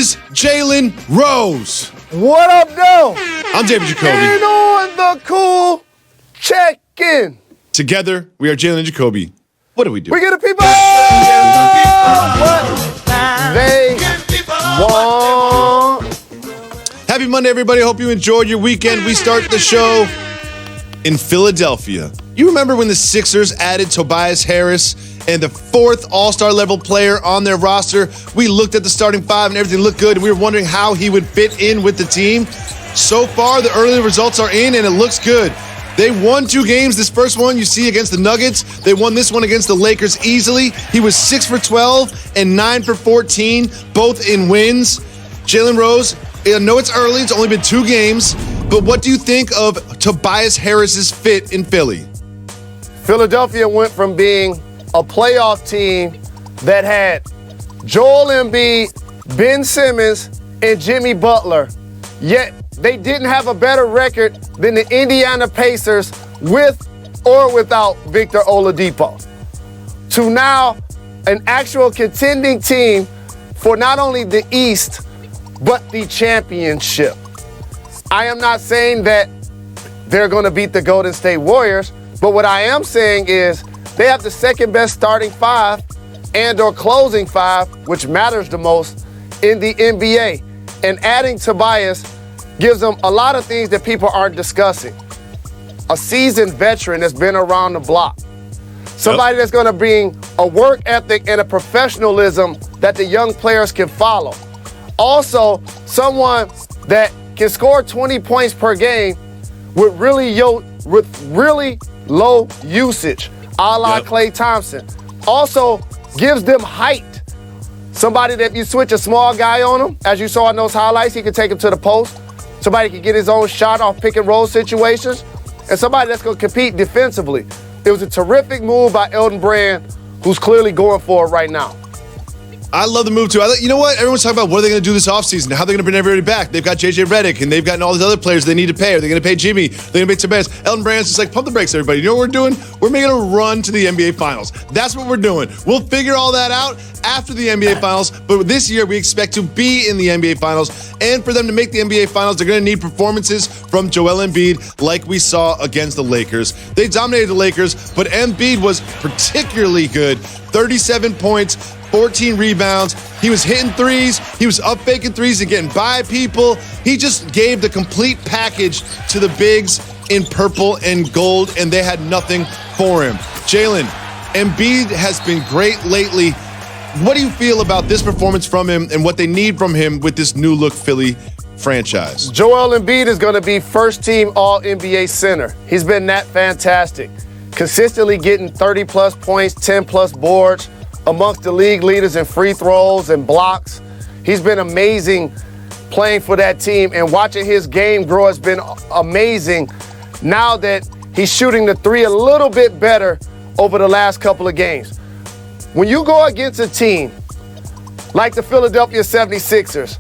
is Jalen Rose. What up, though? I'm David Jacoby. And on the cool check-in. Together, we are Jalen Jacoby. What do we do? We get the people what they want. Happy Monday, everybody. Hope you enjoyed your weekend. We start the show in Philadelphia. You remember when the Sixers added Tobias Harris and the fourth all-star level player on their roster? We looked at the starting five and everything looked good, and we were wondering how he would fit in with the team. So far, the early results are in, and it looks good. They won 2 games. This first one you see against the Nuggets. They won this one against the Lakers easily. He was 6 for 12 and 9 for 14, both in wins. Jalen Rose, I know it's early. It's only been 2 games. But what do you think of Tobias Harris's fit in Philly? Philadelphia went from being a playoff team that had Joel Embiid, Ben Simmons, and Jimmy Butler, yet they didn't have a better record than the Indiana Pacers with or without Victor Oladipo, to now an actual contending team for not only the East, but the championship. I am not saying that they're going to beat the Golden State Warriors, but what I am saying is they have the second best starting 5 and or closing 5, which matters the most in the NBA. And adding Tobias gives them a lot of things that people aren't discussing. A seasoned veteran that's been around the block. Somebody that's going to bring a work ethic and a professionalism that the young players can follow. Also, someone that can score 20 points per game with really low usage, a la Klay Thompson. Also gives them height. Somebody that you switch a small guy on him, as you saw in those highlights, he can take him to the post. Somebody can get his own shot off pick and roll situations. And somebody that's going to compete defensively. It was a terrific move by Elton Brand, who's clearly going for it right now. I love the move, too. You know what? Everyone's talking about what are they going to do this offseason, how they're going to bring everybody back. They've got J.J. Redick, and they've gotten all these other players they need to pay. Are they going to pay Jimmy? They're going to pay Tobias. Elton Brand's just like, pump the brakes, everybody. You know what we're doing? We're making a run to the NBA Finals. That's what we're doing. We'll figure all that out after the NBA Finals, but this year we expect to be in the NBA Finals, and for them to make the NBA Finals, they're going to need performances from Joel Embiid like we saw against the Lakers. They dominated the Lakers, but Embiid was particularly good. 37 points, 14 rebounds. He was hitting threes. He was up faking threes and getting by people. He just gave the complete package to the bigs in purple and gold, and they had nothing for him. Jalen, Embiid has been great lately. What do you feel about this performance from him and what they need from him with this new look Philly franchise? Joel Embiid is going to be first-team All-NBA center. He's been that fantastic. Consistently getting 30-plus points, 10-plus boards, amongst the league leaders in free throws and blocks. He's been amazing playing for that team, and watching his game grow has been amazing now that he's shooting the 3 a little bit better over the last couple of games. When you go against a team like the Philadelphia 76ers,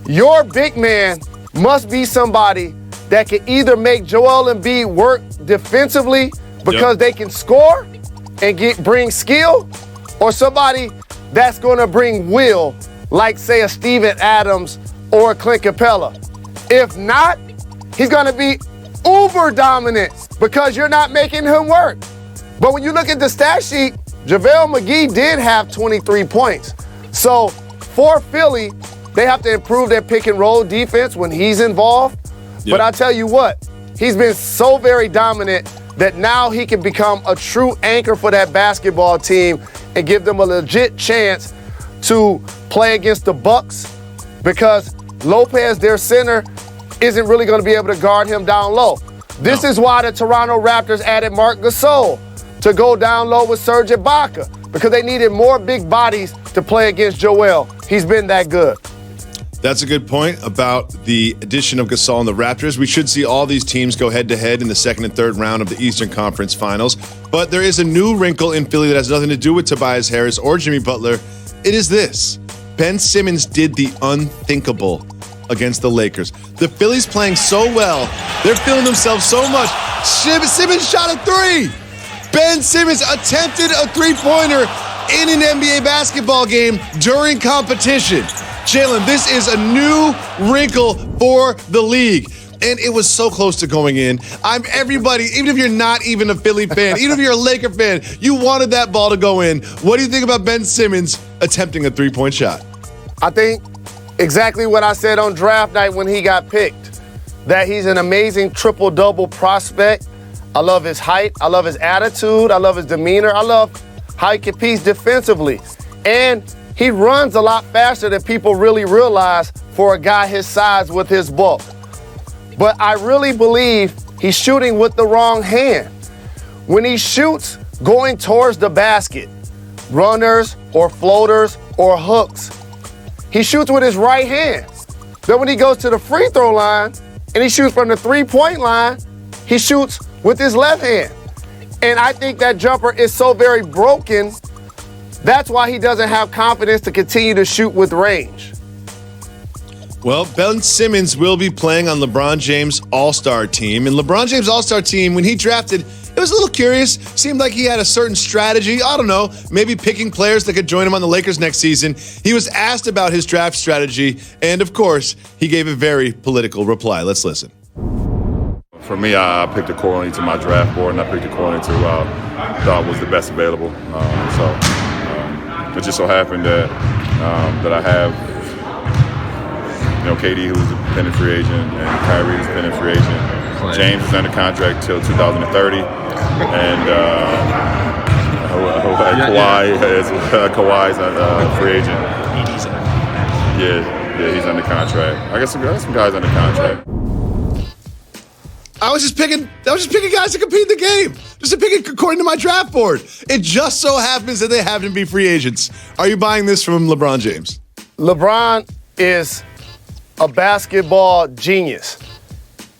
your big man must be somebody that can either make Joel Embiid work defensively because they can score and bring skill, or somebody that's going to bring will, like, say, a Steven Adams or a Clint Capella. If not, he's going to be uber dominant because you're not making him work. But when you look at the stat sheet, JaVale McGee did have 23 points. So for Philly, they have to improve their pick and roll defense when he's involved. But I tell you what, he's been so very dominant that now he can become a true anchor for that basketball team and give them a legit chance to play against the Bucks, because Lopez, their center, isn't really going to be able to guard him down low. This is why the Toronto Raptors added Marc Gasol to go down low with Serge Ibaka, because they needed more big bodies to play against Joel. He's been that good. That's a good point about the addition of Gasol and the Raptors. We should see all these teams go head-to-head in the second and third round of the Eastern Conference Finals. But there is a new wrinkle in Philly that has nothing to do with Tobias Harris or Jimmy Butler. It is this. Ben Simmons did the unthinkable against the Lakers. The Phillies playing so well. They're feeling themselves so much. Simmons shot a 3. Ben Simmons attempted a 3-pointer in an NBA basketball game during competition. Jalen, this is a new wrinkle for the league. And it was so close to going in. Everybody, even if you're not even a Philly fan, even if you're a Laker fan, you wanted that ball to go in. What do you think about Ben Simmons attempting a three-point shot? I think exactly what I said on draft night when he got picked, that he's an amazing triple-double prospect. I love his height. I love his attitude. I love his demeanor. I love how he competes defensively. And he runs a lot faster than people really realize for a guy his size with his bulk. But I really believe he's shooting with the wrong hand. When he shoots going towards the basket, runners or floaters or hooks, he shoots with his right hand. Then when he goes to the free throw line and he shoots from the three-point line, he shoots with his left hand. And I think that jumper is so very broken, that's why he doesn't have confidence to continue to shoot with range. Well, Ben Simmons will be playing on LeBron James' All-Star team. And LeBron James' All-Star team, when he drafted, it was a little curious. Seemed like he had a certain strategy. I don't know, maybe picking players that could join him on the Lakers next season. He was asked about his draft strategy, and of course, he gave a very political reply. Let's listen. For me, I picked accordingly to my draft board, and I picked according to who I thought was the best available. It just so happened that I have, KD, who's a pending free agent, and Kyrie, who's a pending free agent. James is under contract till 2030, and Kawhi's a free agent. Yeah, he's under contract. I got some guys under contract. I was just picking guys to compete in the game. Just to pick it according to my draft board. It just so happens that they happen to be free agents. Are you buying this from LeBron James? LeBron is a basketball genius.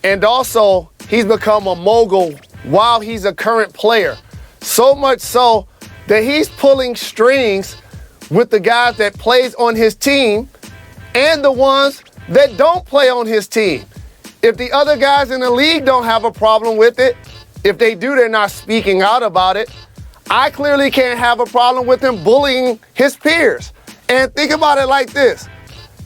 And also, he's become a mogul while he's a current player. So much so that he's pulling strings with the guys that plays on his team and the ones that don't play on his team. If the other guys in the league don't have a problem with it, if they do, they're not speaking out about it. I clearly can't have a problem with him bullying his peers. And think about it like this.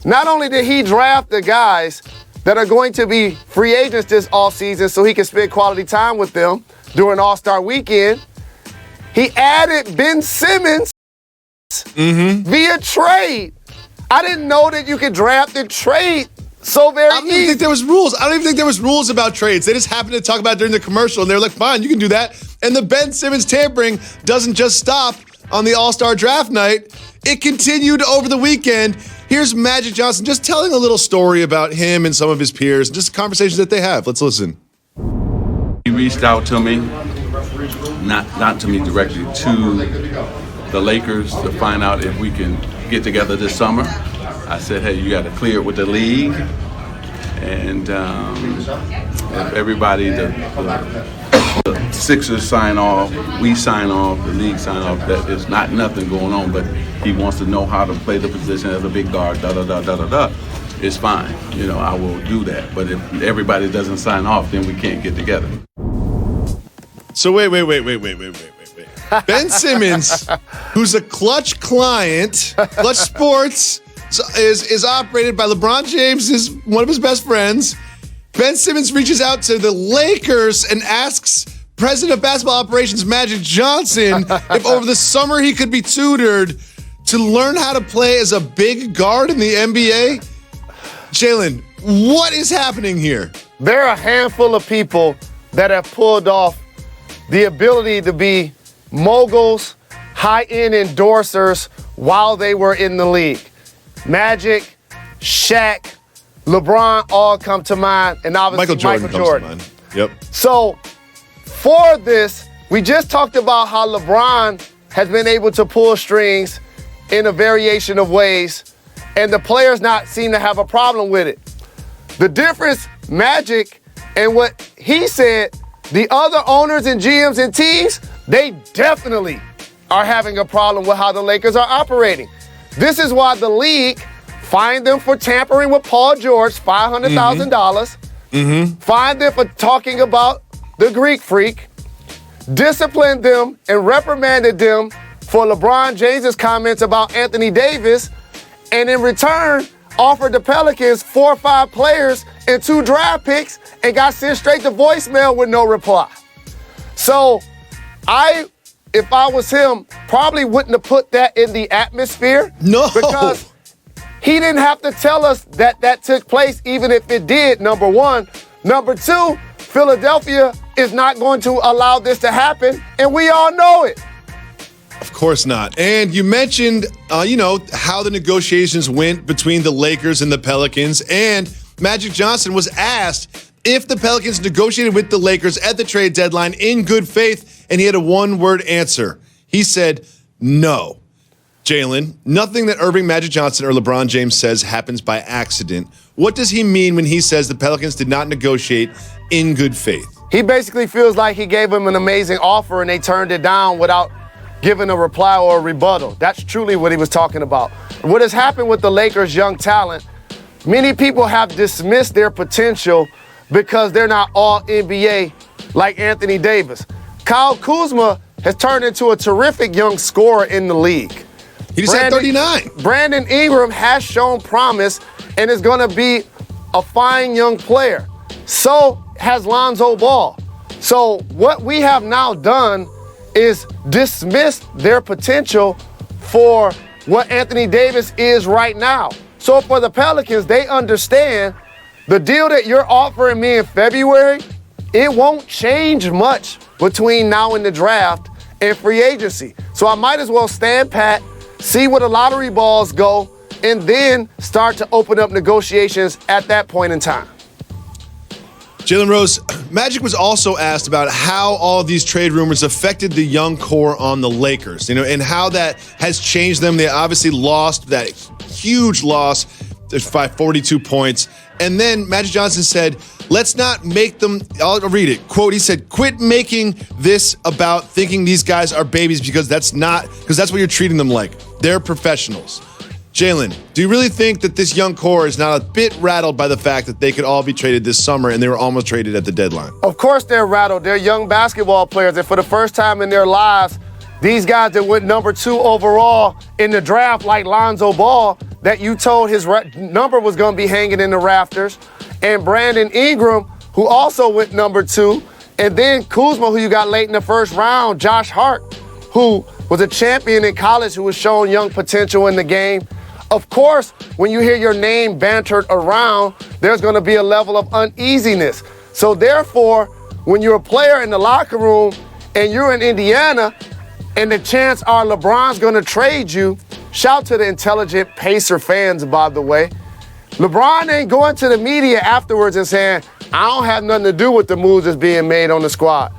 Not only did he draft the guys that are going to be free agents this offseason so he can spend quality time with them during All-Star Weekend, he added Ben Simmons via trade. I didn't know that you could draft and trade so very easy. I don't even think there was rules. I don't even think there was rules about trades. They just happened to talk about it during the commercial, and they were like, fine, you can do that. And the Ben Simmons tampering doesn't just stop on the All-Star draft night. It continued over the weekend. Here's Magic Johnson just telling a little story about him and some of his peers, just conversations that they have. Let's listen. He reached out to me, not to me directly, to the Lakers to find out if we can get together this summer. I said, hey, you got to clear it with the league. And if everybody, the Sixers sign off, we sign off, the league sign off, that is not nothing going on, but he wants to know how to play the position as a big guard, it's fine. I will do that. But if everybody doesn't sign off, then we can't get together. So wait. Ben Simmons, who's a Clutch client, Clutch Sports, is operated by LeBron James, is one of his best friends. Ben Simmons reaches out to the Lakers and asks President of Basketball Operations Magic Johnson if over the summer he could be tutored to learn how to play as a big guard in the NBA. Jalen, what is happening here? There are a handful of people that have pulled off the ability to be moguls, high-end endorsers while they were in the league. Magic, Shaq, LeBron all come to mind, and obviously Michael Jordan. Comes to mind. Yep. So for this, we just talked about how LeBron has been able to pull strings in a variation of ways, and the players not seem to have a problem with it. The difference, Magic, and what he said, the other owners and GMs and teams, they definitely are having a problem with how the Lakers are operating. This is why the league fined them for tampering with Paul George, $500,000. Fined them for talking about the Greek Freak. Disciplined them and reprimanded them for LeBron James's comments about Anthony Davis. And in return, offered the Pelicans 4 or 5 players and 2 draft picks and got sent straight to voicemail with no reply. So if I was him, probably wouldn't have put that in the atmosphere. No. Because he didn't have to tell us that took place, even if it did, number one. Number two, Philadelphia is not going to allow this to happen, and we all know it. Of course not. And you mentioned, how the negotiations went between the Lakers and the Pelicans. And Magic Johnson was asked if the Pelicans negotiated with the Lakers at the trade deadline in good faith, and he had a one-word answer. He said, no. Jalen, nothing that Irving, Magic Johnson, or LeBron James says happens by accident. What does he mean when he says the Pelicans did not negotiate in good faith? He basically feels like he gave him an amazing offer and they turned it down without giving a reply or a rebuttal. That's truly what he was talking about. What has happened with the Lakers' young talent, many people have dismissed their potential because they're not all NBA like Anthony Davis. Kyle Kuzma has turned into a terrific young scorer in the league. He just had 39. Brandon Ingram has shown promise and is going to be a fine young player. So has Lonzo Ball. So what we have now done is dismiss their potential for what Anthony Davis is right now. So for the Pelicans, they understand the deal that you're offering me in February, it won't change much between now and the draft and free agency. So I might as well stand pat, see where the lottery balls go, and then start to open up negotiations at that point in time. Jalen Rose, Magic was also asked about how all of these trade rumors affected the young core on the Lakers, and how that has changed them. They obviously lost that huge loss by 42 points. And then Magic Johnson said, let's not make them, I'll read it, quote, he said, quit making this about thinking these guys are babies because that's what you're treating them like. They're professionals. Jalen, do you really think that this young core is not a bit rattled by the fact that they could all be traded this summer and they were almost traded at the deadline? Of course they're rattled. They're young basketball players, and for the first time in their lives, these guys that went number 2 overall in the draft, like Lonzo Ball, that you told his number was going to be hanging in the rafters, and Brandon Ingram, who also went number 2, and then Kuzma, who you got late in the first round, Josh Hart, who was a champion in college, who was showing young potential in the game. Of course, when you hear your name bantered around, there's going to be a level of uneasiness. So therefore, when you're a player in the locker room and you're in Indiana, and the chance are LeBron's going to trade you, shout to the intelligent Pacer fans, by the way. LeBron ain't going to the media afterwards and saying, I don't have nothing to do with the moves that's being made on the squad.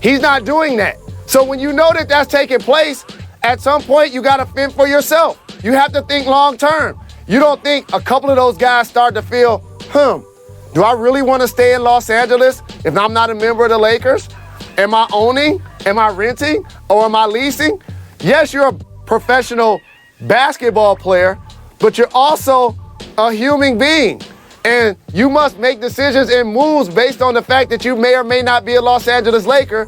He's not doing that. So when you know that that's taking place, at some point you got to fend for yourself. You have to think long term. You don't think a couple of those guys start to feel, do I really want to stay in Los Angeles if I'm not a member of the Lakers? Am I owning? Am I renting? Or am I leasing? Yes, you're a professional basketball player, but you're also a human being. And you must make decisions and moves based on the fact that you may or may not be a Los Angeles Laker,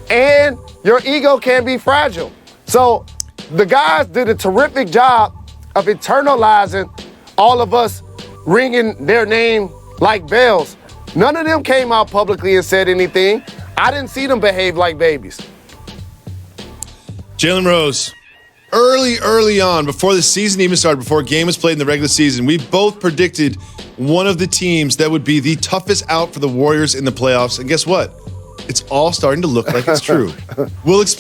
and your ego can be fragile. So the guys did a terrific job of internalizing all of us ringing their name like bells. None of them came out publicly and said anything. I didn't see them behave like babies. Jalen Rose, early on, before the season even started, before a game was played in the regular season, we both predicted one of the teams that would be the toughest out for the Warriors in the playoffs. And guess what? It's all starting to look like it's true. We'll explain.